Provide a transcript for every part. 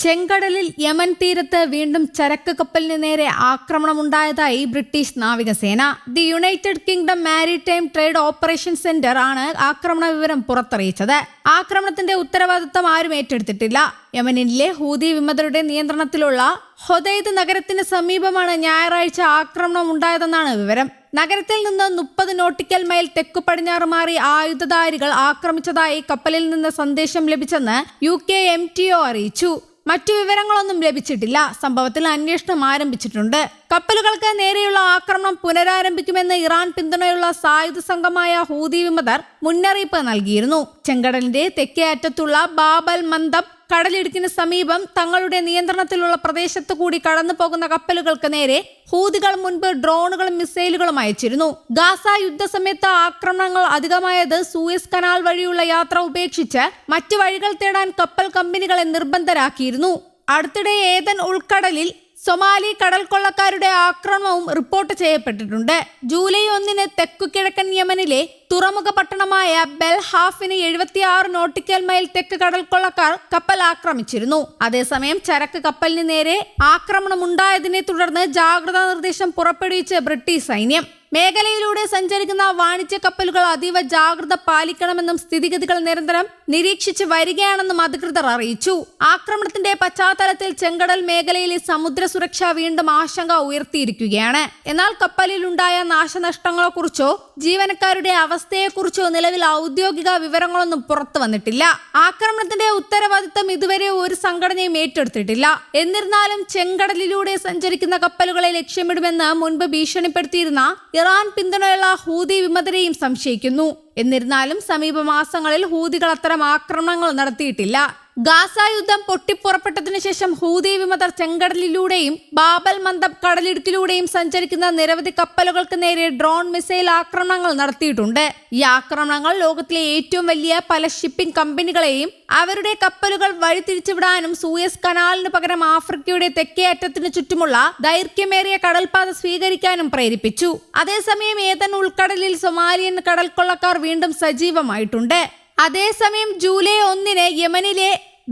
ചെങ്കടലിൽ യമൻ തീരത്ത് വീണ്ടും ചരക്ക് കപ്പലിന് നേരെ ആക്രമണമുണ്ടായതായി ബ്രിട്ടീഷ് നാവികസേന. The United kingdom maritime trade operation centre ആണ് ആക്രമണ വിവരം പുറത്തറിയിച്ചത്. ആക്രമണത്തിന്റെ ഉത്തരവാദിത്തം ആരും ഏറ്റെടുത്തിട്ടില്ല. യമനിലെ ഹൂതി വിമതരുടെ നിയന്ത്രണത്തിലുള്ള ഹൊദൈദ് നഗരത്തിന് സമീപമാണ് ഞായറാഴ്ച ആക്രമണം ഉണ്ടായതെന്നാണ് വിവരം. നഗരത്തിൽ നിന്ന് 30 നോട്ടിക്കൽ മൈൽ തെക്കു പടിഞ്ഞാറ് മാറി ആയുധധാരികൾ ആക്രമിച്ചതായി കപ്പലിൽ നിന്ന് സന്ദേശം ലഭിച്ചെന്ന് UK MTO അറിയിച്ചു. മറ്റു വിവരങ്ങളൊന്നും ലഭിച്ചിട്ടില്ല. സംഭവത്തിൽ അന്വേഷണം ആരംഭിച്ചിട്ടുണ്ട്. കപ്പലുകൾക്ക് നേരെയുള്ള ആക്രമണം പുനരാരംഭിക്കുമെന്ന് ഇറാൻ പിന്തുണയുള്ള സായുധ സംഘമായ ഹൂതി വിമതർ മുന്നറിയിപ്പ് നൽകിയിരുന്നു. ചെങ്കടലിന്റെ തെക്കേ അറ്റത്തുള്ള ബാബ് അൽ മന്ദബ് കടലിടുക്കിന് സമീപം തങ്ങളുടെ നിയന്ത്രണത്തിലുള്ള പ്രദേശത്തു കൂടി കടന്നു പോകുന്ന കപ്പലുകൾക്ക് നേരെ ഹൂതികൾ മുൻപ് ഡ്രോണുകളും മിസൈലുകളും അയച്ചിരുന്നു. ഗാസ യുദ്ധസമയത്ത് ആക്രമണങ്ങൾ അധികമായത് സൂയസ് കനാൽ വഴിയുള്ള യാത്ര ഉപേക്ഷിച്ച് മറ്റു വഴികൾ തേടാൻ കപ്പൽ കമ്പനികളെ നിർബന്ധരാക്കിയിരുന്നു. അടുത്തിടെ ഏദൻ ഉൾക്കടലിൽ സൊമാലി കടൽ കൊള്ളക്കാരുടെ ആക്രമണവും റിപ്പോർട്ട് ചെയ്യപ്പെട്ടിട്ടുണ്ട്. ജൂലൈ 1 തെക്കു കിഴക്കൻ യമനിലെ തുറമുഖ പട്ടണമായ ബെൽഹാഫിന് 76 നോട്ടിക്കൽ മൈൽ തെക്ക് കടൽ കൊള്ളക്കാർ കപ്പൽ ആക്രമിച്ചിരുന്നു. അതേസമയം ചരക്ക് കപ്പലിന് നേരെ ആക്രമണമുണ്ടായതിനെ തുടർന്ന് ജാഗ്രതാ നിർദ്ദേശം പുറപ്പെടുവിച്ച് ബ്രിട്ടീഷ് സൈന്യം. മേഖലയിലൂടെ സഞ്ചരിക്കുന്ന വാണിജ്യ കപ്പലുകൾ അതീവ ജാഗ്രത പാലിക്കണമെന്നും സ്ഥിതിഗതികൾ നിരന്തരം നിരീക്ഷിച്ച് വരികയാണെന്നും അധികൃതർ അറിയിച്ചു. ആക്രമണത്തിന്റെ പശ്ചാത്തലത്തിൽ ചെങ്കടൽ മേഖലയിലെ സമുദ്ര സുരക്ഷ വീണ്ടും ആശങ്ക ഉയർത്തിയിരിക്കുകയാണ്. എന്നാൽ കപ്പലിലുണ്ടായ നാശനഷ്ടങ്ങളെക്കുറിച്ചോ ജീവനക്കാരുടെ അവസ്ഥയെക്കുറിച്ചോ നിലവിൽ ഔദ്യോഗിക വിവരങ്ങളൊന്നും പുറത്തു വന്നിട്ടില്ല. ആക്രമണത്തിന്റെ ഉത്തരവാദിത്തം ഇതുവരെ ഒരു സംഘടനയും ഏറ്റെടുത്തിട്ടില്ല. എന്നിരുന്നാലും ചെങ്കടലിലൂടെ സഞ്ചരിക്കുന്ന കപ്പലുകളെ ലക്ഷ്യമിടുമെന്ന് മുൻപ് ഭീഷണിപ്പെടുത്തിയിരുന്ന ഇറാൻ പിന്തുണയുള്ള ഹൂതി വിമതരെയും സംശയിക്കുന്നു. എന്നിരുന്നാലും സമീപ മാസങ്ങളിൽ ഹൂതികൾ അത്തരം ആക്രമണങ്ങൾ നടത്തിയിട്ടില്ല. ഗാസ യുദ്ധം പൊട്ടിപ്പുറപ്പെട്ടതിനു ശേഷം ഹൂതി വിമതർ ചെങ്കടലിലൂടെയും ബാബൽ മന്ദബ് കടലിടുക്കിലൂടെയും സഞ്ചരിക്കുന്ന നിരവധി കപ്പലുകൾക്ക് നേരെ ഡ്രോൺ മിസൈൽ ആക്രമണങ്ങൾ നടത്തിയിട്ടുണ്ട്. ഈ ആക്രമണങ്ങൾ ലോകത്തിലെ ഏറ്റവും വലിയ പല ഷിപ്പിംഗ് കമ്പനികളെയും അവരുടെ കപ്പലുകൾ വഴിതിരിച്ചുവിടാനും സൂയസ് കനാലിന് പകരം ആഫ്രിക്കയുടെ തെക്കേ അറ്റത്തിനു ചുറ്റുമുള്ള ദൈർഘ്യമേറിയ കടൽപാത സ്വീകരിക്കാനും പ്രേരിപ്പിച്ചു. അതേസമയം ഏദൻ ഉൾക്കടലിൽ സൊമാലിയൻ കടൽ കൊള്ളക്കാർ വീണ്ടും സജീവമായിട്ടുണ്ട്. അതേസമയം ജൂലൈ 1 യമനിലെ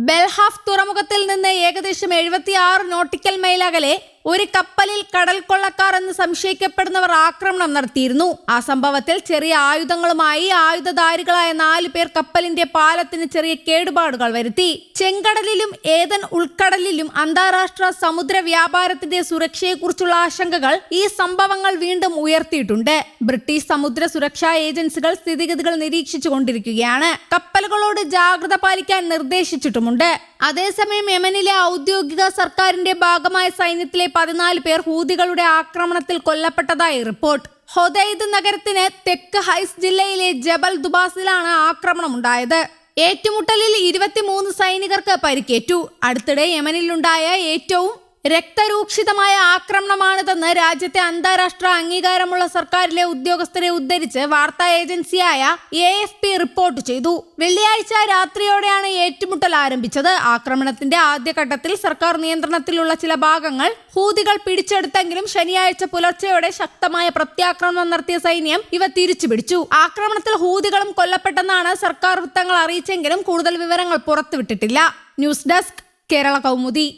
ബെൽഹാഫ് തുറമുഖത്തിൽ നിന്ന് ഏകദേശം 76 നോട്ടിക്കൽ മൈൽ അകലെ ഒരു കപ്പലിൽ കടൽ കൊള്ളക്കാർ എന്ന് സംശയിക്കപ്പെടുന്നവർ ആക്രമണം നടത്തിയിരുന്നു. ആ സംഭവത്തിൽ ചെറിയ ആയുധങ്ങളുമായി ആയുധധാരികളായ 4 പേർ കപ്പലിന്റെ പാലത്തിന് ചെറിയ കേടുപാടുകൾ വരുത്തി. ചെങ്കടലിലും ഏദൻ ഉൾക്കടലിലും അന്താരാഷ്ട്ര സമുദ്ര വ്യാപാരത്തിന്റെ സുരക്ഷയെക്കുറിച്ചുള്ള ആശങ്കകൾ ഈ സംഭവങ്ങൾ വീണ്ടും ഉയർത്തിയിട്ടുണ്ട്. ബ്രിട്ടീഷ് സമുദ്ര സുരക്ഷാ ഏജൻസികൾ സ്ഥിതിഗതികൾ നിരീക്ഷിച്ചു കൊണ്ടിരിക്കുകയാണ്. കപ്പലുകളോട് ജാഗ്രത പാലിക്കാൻ നിർദ്ദേശിച്ചിട്ടുമുണ്ട്. അതേസമയം യമനിലെ ഔദ്യോഗിക സർക്കാരിന്റെ ഭാഗമായ സൈന്യത്തിലെ 14 പേർ ഹൂതികളുടെ ആക്രമണത്തിൽ കൊല്ലപ്പെട്ടതായി റിപ്പോർട്ട്. ഹൊദൈദ് നഗരത്തിന് തെക്ക് ഹൈസ് ജില്ലയിലെ ജബൽ ദുബാസിലാണ് ആക്രമണം ഉണ്ടായത്. ഏറ്റുമുട്ടലിൽ 23 സൈനികർക്ക് പരിക്കേറ്റു. അടുത്തിടെ യമനിലുണ്ടായ ഏറ്റവും രക്തരൂക്ഷിതമായ ആക്രമണമാണിതെന്ന് രാജ്യത്തെ അന്താരാഷ്ട്ര അംഗീകാരമുള്ള സർക്കാരിലെ ഉദ്യോഗസ്ഥരെ ഉദ്ധരിച്ച് വാർത്താ ഏജൻസിയായ AFP റിപ്പോർട്ട് ചെയ്തു. വെള്ളിയാഴ്ച രാത്രിയോടെയാണ് ഏറ്റുമുട്ടൽ ആരംഭിച്ചത്. ആക്രമണത്തിന്റെ ആദ്യഘട്ടത്തിൽ സർക്കാർ നിയന്ത്രണത്തിലുള്ള ചില ഭാഗങ്ങൾ ഹൂതികൾ പിടിച്ചെടുത്തെങ്കിലും ശനിയാഴ്ച പുലർച്ചെയോടെ ശക്തമായ പ്രത്യാക്രമണം നടത്തിയ സൈന്യം ഇവ തിരിച്ചുപിടിച്ചു. ആക്രമണത്തിൽ ഹൂതികളും കൊല്ലപ്പെട്ടെന്നാണ് സർക്കാർ വൃത്തങ്ങൾ അറിയിച്ചെങ്കിലും കൂടുതൽ വിവരങ്ങൾ പുറത്തുവിട്ടിട്ടില്ല. News desk, Kerala Kaumudi.